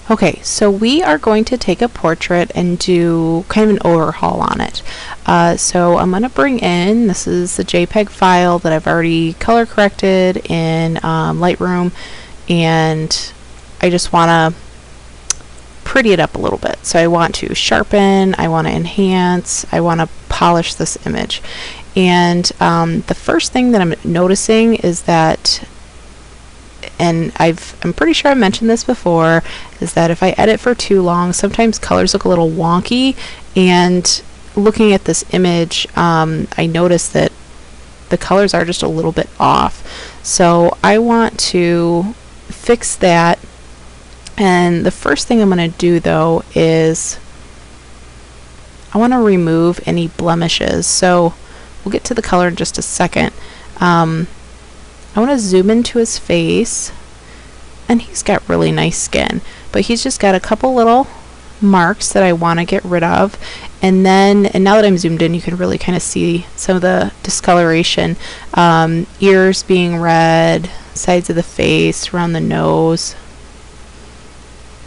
Okay, so we are going to take a portrait and do kind of an overhaul on it. So I'm going to bring in, this is the JPEG file that I've already color corrected in Lightroom, and I just want to pretty it up a little bit. So I want to sharpen, I want to enhance, I want to polish this image. And the first thing that I'm noticing is that, and I'm pretty sure I mentioned this before, is that if I edit for too long, sometimes colors look a little wonky, and looking at this image, I noticed that the colors are just a little bit off. So I want to fix that, and the first thing I'm going to do though is I want to remove any blemishes. So we'll get to the color in just a second. I want to zoom into his face, and he's got really nice skin, but he's just got a couple little marks that I want to get rid of. And now that I'm zoomed in, you can really kind of see some of the discoloration. Ears being red, sides of the face, around the nose,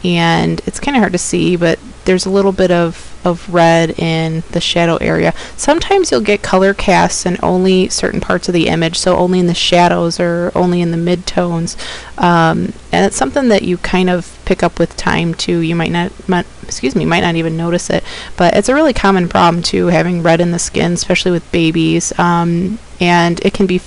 and it's kind of hard to see, but there's a little bit of red in the shadow area. Sometimes you'll get color casts in only certain parts of the image, so only in the shadows or only in the midtones, and it's something that you kind of pick up with time too. You might not even notice it, but it's a really common problem too, having red in the skin, especially with babies, and it can be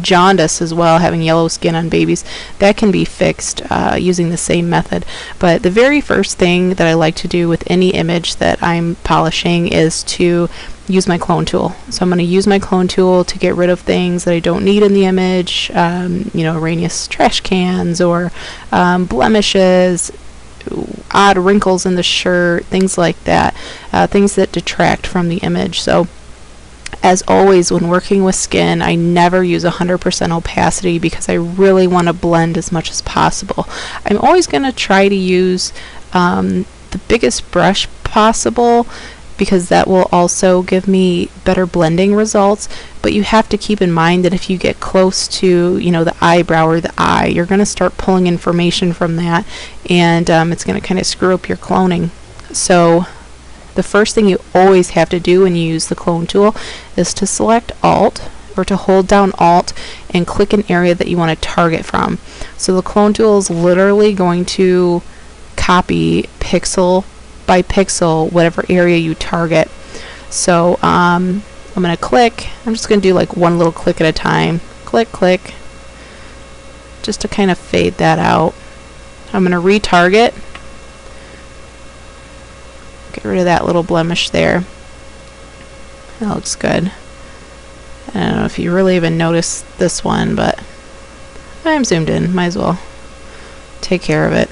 jaundice as well, having yellow skin on babies. That can be fixed using the same method. But the very first thing that I like to do with any image that I'm polishing is to use my clone tool. So I'm going to use my clone tool to get rid of things that I don't need in the image, erroneous trash cans or blemishes, odd wrinkles in the shirt, things like that, things that detract from the image. So as always, when working with skin, I never use 100% opacity because I really want to blend as much as possible. I'm always going to try to use the biggest brush possible, because that will also give me better blending results. But you have to keep in mind that if you get close to, the eyebrow or the eye, you're going to start pulling information from that, and it's going to kind of screw up your cloning. So the first thing you always have to do when you use the clone tool is to select Alt, or to hold down Alt and click an area that you want to target from. So the clone tool is literally going to copy pixel by pixel whatever area you target. So I'm going to click. I'm just going to do like one little click at a time. Click, click, just to kind of fade that out. I'm going to retarget. Get rid of that little blemish there. That looks good. I don't know if you really even noticed this one, but I'm zoomed in. Might as well take care of it.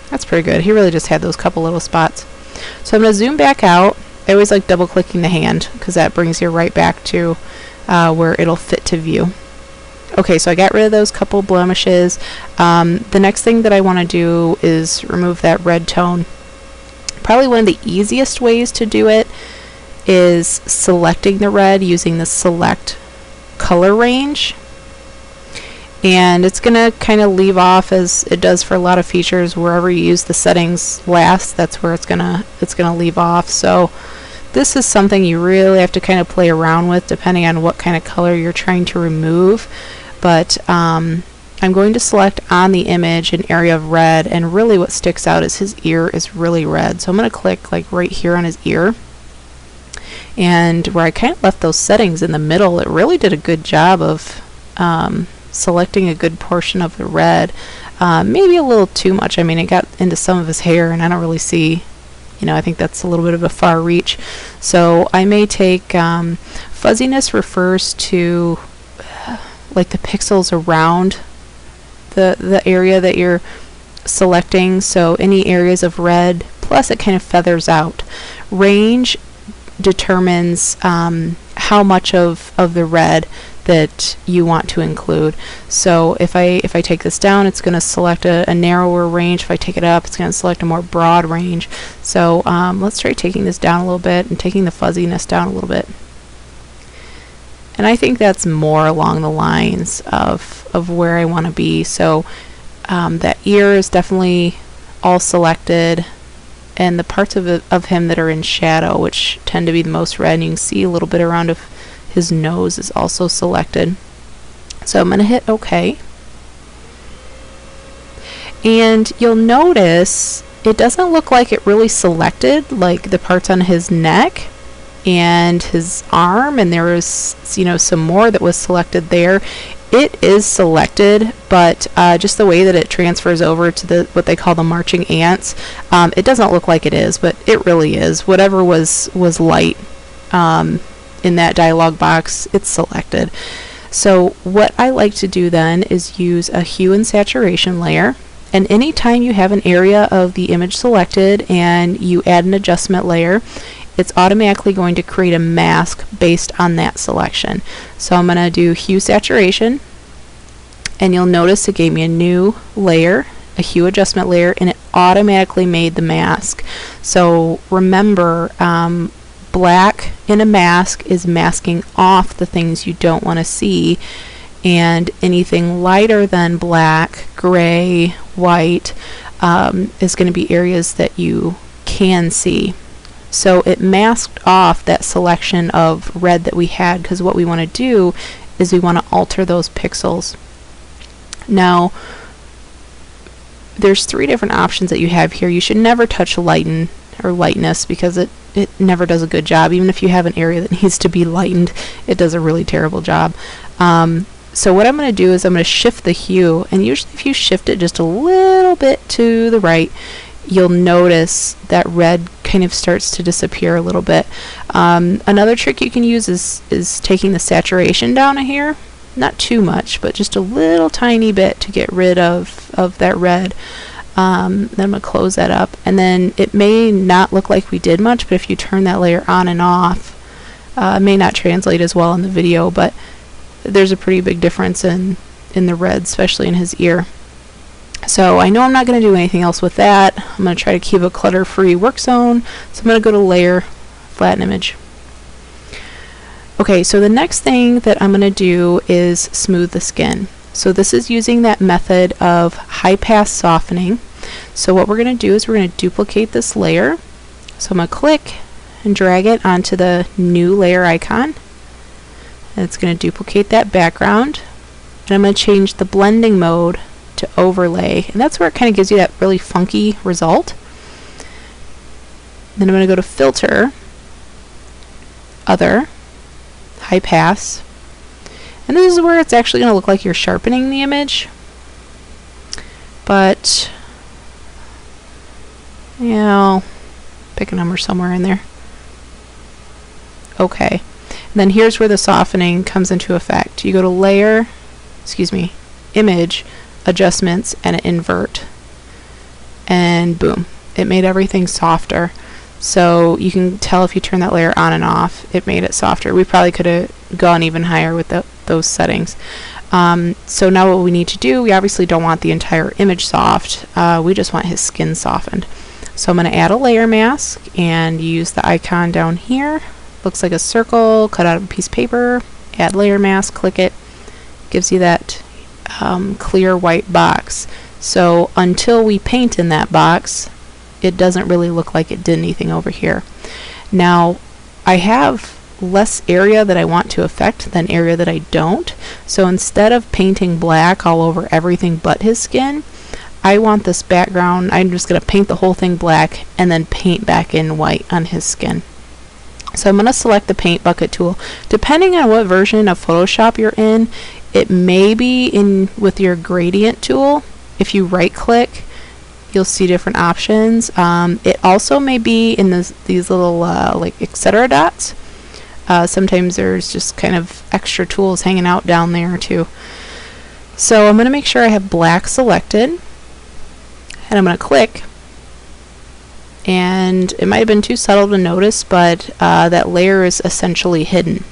That's pretty good. He really just had those couple little spots. So I'm going to zoom back out. I always like double clicking the hand because that brings you right back to where it'll fit to view. Okay, so I got rid of those couple blemishes. The next thing that I want to do is remove that red tone. Probably one of the easiest ways to do it is selecting the red using the select color range. And it's going to kind of leave off, as it does for a lot of features, wherever you use the settings last, that's where it's gonna leave off. So this is something you really have to kind of play around with depending on what kind of color you're trying to remove. But I'm going to select on the image an area of red, and really what sticks out is his ear is really red. So I'm going to click like right here on his ear, and where I kind of left those settings in the middle, it really did a good job of selecting a good portion of the red. Maybe a little too much. I mean, it got into some of his hair, and I don't really see, I think that's a little bit of a far reach. So I may take, fuzziness refers to like the pixels around the area that you're selecting, so any areas of red, plus it kind of feathers out. Range determines how much of the red that you want to include. So if I take this down, it's going to select a narrower range. If I take it up, it's going to select a more broad range. So let's try taking this down a little bit and taking the fuzziness down a little bit. And I think that's more along the lines of where I want to be. So That ear is definitely all selected, and the parts of him that are in shadow, which tend to be the most red, and you can see a little bit around of his nose, is also selected. So I'm going to hit OK. And you'll notice it doesn't look like it really selected like the parts on his neck and his arm, and there was, you know, some more that was selected there. It is selected, but just the way that it transfers over to the what they call the marching ants, it doesn't look like it is, but it really is. Whatever was light in that dialog box, it's selected. So what I like to do then is use a hue and saturation layer. And anytime you have an area of the image selected and you add an adjustment layer, it's automatically going to create a mask based on that selection. So I'm going to do hue saturation, and you'll notice it gave me a new layer, a hue adjustment layer, and it automatically made the mask. So remember, black in a mask is masking off the things you don't want to see, and anything lighter than black, gray, white is going to be areas that you can see. So it masked off that selection of red that we had, because what we want to do is we want to alter those pixels. Now, there's 3 different options that you have here. You should never touch lighten or lightness, because it never does a good job. Even if you have an area that needs to be lightened, it does a really terrible job. So what I'm going to do is I'm going to shift the hue, and usually if you shift it just a little bit to the right, you'll notice that red kind of starts to disappear a little bit. Another trick you can use is taking the saturation down here, not too much, but just a little tiny bit to get rid of that red. Then I'm going to close that up, and then it may not look like we did much, but if you turn that layer on and off, it may not translate as well in the video, but there's a pretty big difference in the red, especially in his ear. So I know I'm not going to do anything else with that. I'm going to try to keep a clutter-free work zone. So I'm going to go to Layer, Flatten Image. Okay, so the next thing that I'm going to do is smooth the skin. So this is using that method of high-pass softening. So what we're going to do is we're going to duplicate this layer. So I'm going to click and drag it onto the new layer icon. And it's going to duplicate that background. And I'm going to change the blending mode to overlay, and that's where it kind of gives you that really funky result. Then I'm going to go to Filter, Other, High Pass, and this is where it's actually going to look like you're sharpening the image, but yeah, I'll pick a number somewhere in there. Okay, and then here's where the softening comes into effect. You go to Layer, Image, Adjustments, and invert, and boom, it made everything softer. So you can tell if you turn that layer on and off, it made it softer. We probably could have gone even higher with those settings. So now what we need to do, we obviously don't want the entire image soft, we just want his skin softened. So I'm going to add a layer mask and use the icon down here. Looks like a circle cut out of a piece of paper. Add layer mask, click it, gives you that clear white box. So until we paint in that box, it doesn't really look like it did anything over here. Now I have less area that I want to affect than area that I don't. So instead of painting black all over everything but his skin, I want this background, I'm just going to paint the whole thing black and then paint back in white on his skin. So I'm going to select the paint bucket tool. Depending on what version of Photoshop you're in, it may be in with your gradient tool. If you right click, you'll see different options. It also may be in these little like etc dots. Sometimes there's just kind of extra tools hanging out down there too. So I'm going to make sure I have black selected, and I'm going to click, and it might have been too subtle to notice, but that layer is essentially hidden.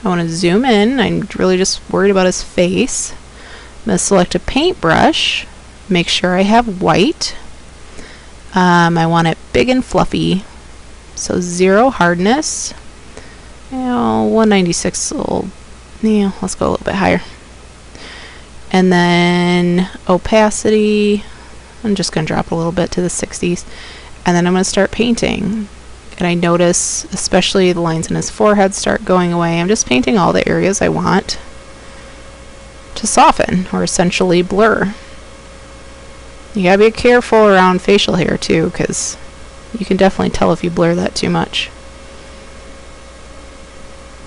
I want to zoom in. I'm really just worried about his face. I'm going to select a paintbrush, make sure I have white. I want it big and fluffy, so 0 hardness. 196. Let's go a little bit higher. And then opacity, I'm just going to drop a little bit to the 60s. And then I'm going to start painting. And I notice, especially the lines in his forehead start going away. I'm just painting all the areas I want to soften, or essentially blur. You gotta be careful around facial hair too, because you can definitely tell if you blur that too much.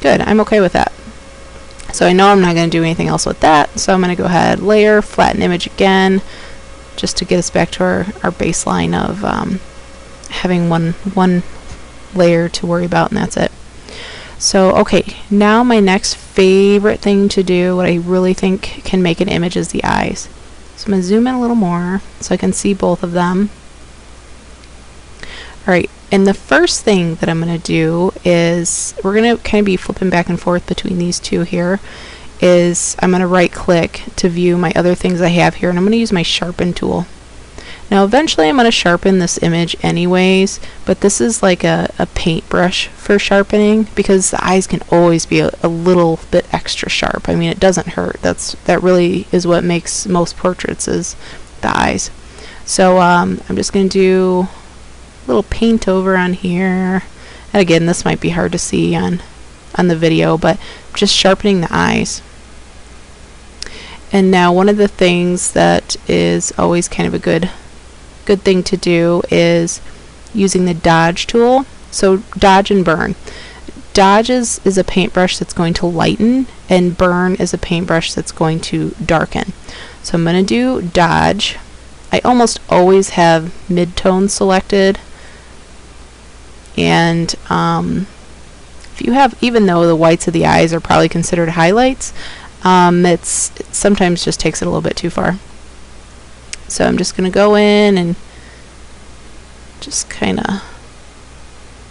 Good, I'm okay with that. So I know I'm not going to do anything else with that, so I'm going to go ahead, layer, flatten image again, just to get us back to our baseline of having one layer to worry about, and that's it. So okay, now my next favorite thing to do, what I really think can make an image, is the eyes. So I'm going to zoom in a little more so I can see both of them. Alright, and the first thing that I'm going to do is, we're going to kind of be flipping back and forth between these two here, is I'm going to right click to view my other things I have here, and I'm going to use my sharpen tool. Now eventually I'm going to sharpen this image anyways, but this is like a paintbrush for sharpening, because the eyes can always be a little bit extra sharp. I mean, it doesn't hurt. That really is what makes most portraits, is the eyes. So I'm just going to do a little paint over on here. And again, this might be hard to see on the video, but just sharpening the eyes. And now one of the things that is always kind of a good thing to do is using the dodge tool. So dodge and burn. Dodge is a paintbrush that's going to lighten, and burn is a paintbrush that's going to darken. So I'm going to do dodge. I almost always have mid-tone selected, and if you have, even though the whites of the eyes are probably considered highlights, it sometimes just takes it a little bit too far. So I'm just going to go in and just kind of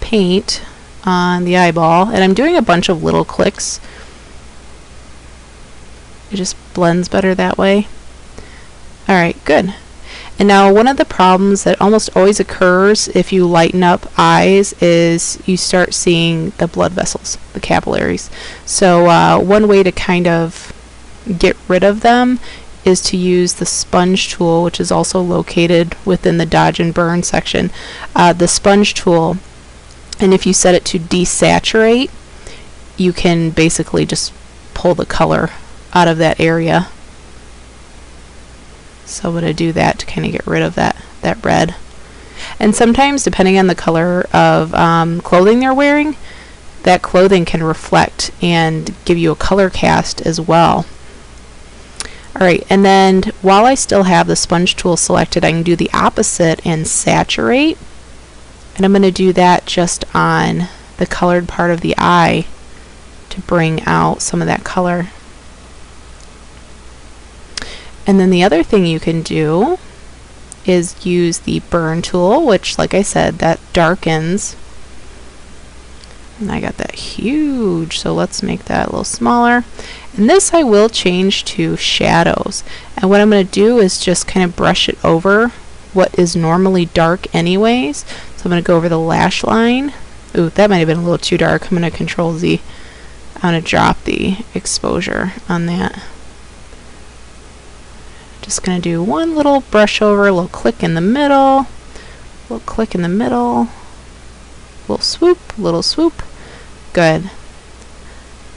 paint on the eyeball, and I'm doing a bunch of little clicks. It just blends better that way. Alright, good. And now one of the problems that almost always occurs if you lighten up eyes is you start seeing the blood vessels, the capillaries. So one way to kind of get rid of them is to use the sponge tool, which is also located within the dodge and burn section. The sponge tool, and if you set it to desaturate, you can basically just pull the color out of that area. So I'm going to do that to kind of get rid of that red. And sometimes, depending on the color of clothing they're wearing, that clothing can reflect and give you a color cast as well. Alright, and then while I still have the sponge tool selected, I can do the opposite and saturate. And I'm going to do that just on the colored part of the eye to bring out some of that color. And then the other thing you can do is use the burn tool, which, like I said, that darkens. And I got that huge, so let's make that a little smaller. And this I will change to shadows. And what I'm going to do is just kind of brush it over what is normally dark anyways. So I'm going to go over the lash line. Ooh, that might have been a little too dark. I'm going to Control Z. I'm going to drop the exposure on that. Just going to do one little brush over, a little click in the middle, little click in the middle, little swoop, good.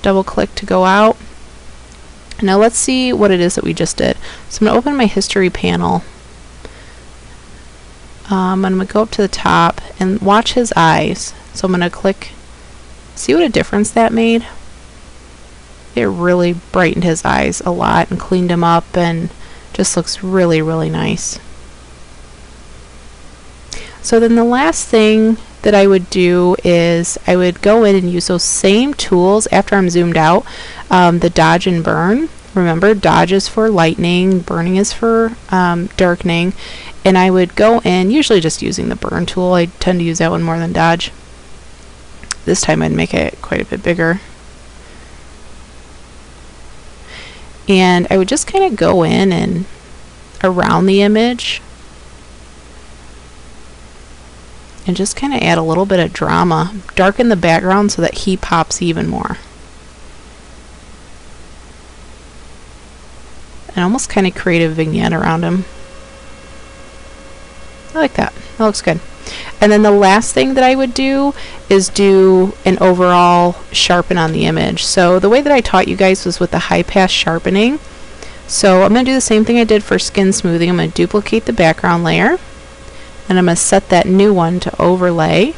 Double click to go out. Now let's see what it is that we just did. So I'm going to open my history panel. I'm going to go up to the top and watch his eyes. So I'm going to click, see what a difference that made? It really brightened his eyes a lot and cleaned him up, and just looks really, really nice. So then the last thing that I would do is I would go in and use those same tools after I'm zoomed out, the dodge and burn. Remember, dodge is for lightening, burning is for darkening, and I would go in, usually just using the burn tool. I tend to use that one more than dodge. This time I'd make it quite a bit bigger. And I would just kind of go in and around the image and just kind of add a little bit of drama, darken the background so that he pops even more. and almost kind of create a vignette around him. I like that. That looks good. And then the last thing that I would do is do an overall sharpen on the image. So the way that I taught you guys was with the high pass sharpening. So I'm going to do the same thing I did for skin smoothing. I'm going to duplicate the background layer, and I'm going to set that new one to overlay,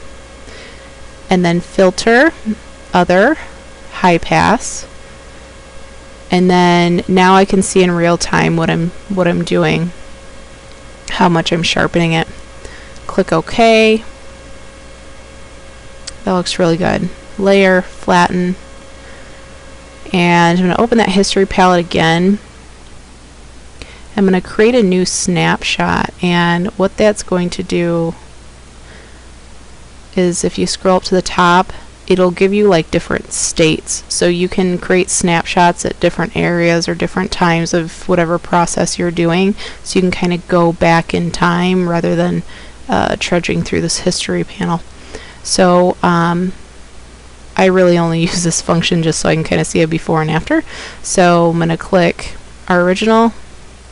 and then filter, other, high pass, and then now I can see in real time what I'm doing, how much I'm sharpening it. Click OK. That looks really good. Layer, flatten, and I'm going to open that history palette again. I'm going to create a new snapshot, and what that's going to do is, if you scroll up to the top, it'll give you like different states, so you can create snapshots at different areas or different times of whatever process you're doing, so you can kind of go back in time rather than trudging through this history panel. So I really only use this function just so I can kind of see a before and after. So I'm going to click our original,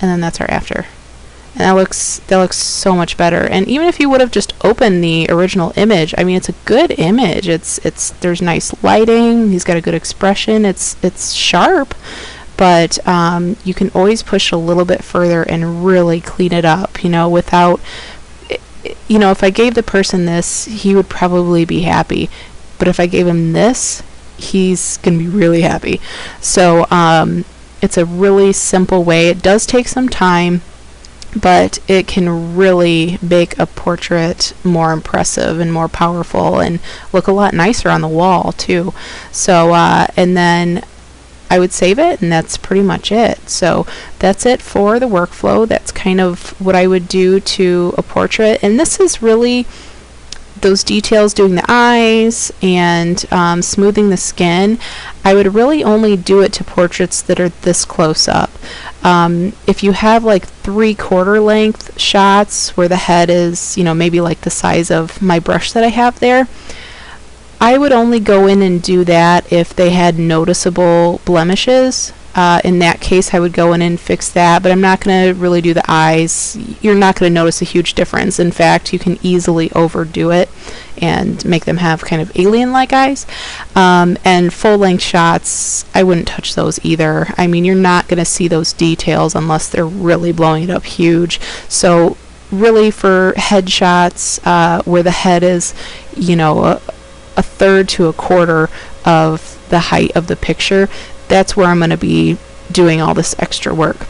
and then that's our after. And that looks so much better. And even if you would have just opened the original image, I mean, it's a good image. There's nice lighting. He's got a good expression. It's sharp, but you can always push a little bit further and really clean it up. You know, without, you know, if I gave the person this, he would probably be happy. But if I gave him this, he's gonna be really happy. So it's a really simple way. It does take some time, but it can really make a portrait more impressive and more powerful and look a lot nicer on the wall too. So and then I would save it, and that's pretty much it. So that's it for the workflow. That's kind of what I would do to a portrait, and this is really those details, doing the eyes and smoothing the skin. I would really only do it to portraits that are this close up. If you have like 3/4 length shots where the head is, you know, maybe like the size of my brush that I have there, I would only go in and do that if they had noticeable blemishes. In that case, I would go in and fix that, but I'm not going to really do the eyes. You're not going to notice a huge difference. In fact, you can easily overdo it and make them have kind of alien-like eyes. And full-length shots, I wouldn't touch those either. I mean, you're not going to see those details unless they're really blowing it up huge. So really for headshots where the head is, you know, a third to a quarter of the height of the picture, that's where I'm going to be doing all this extra work.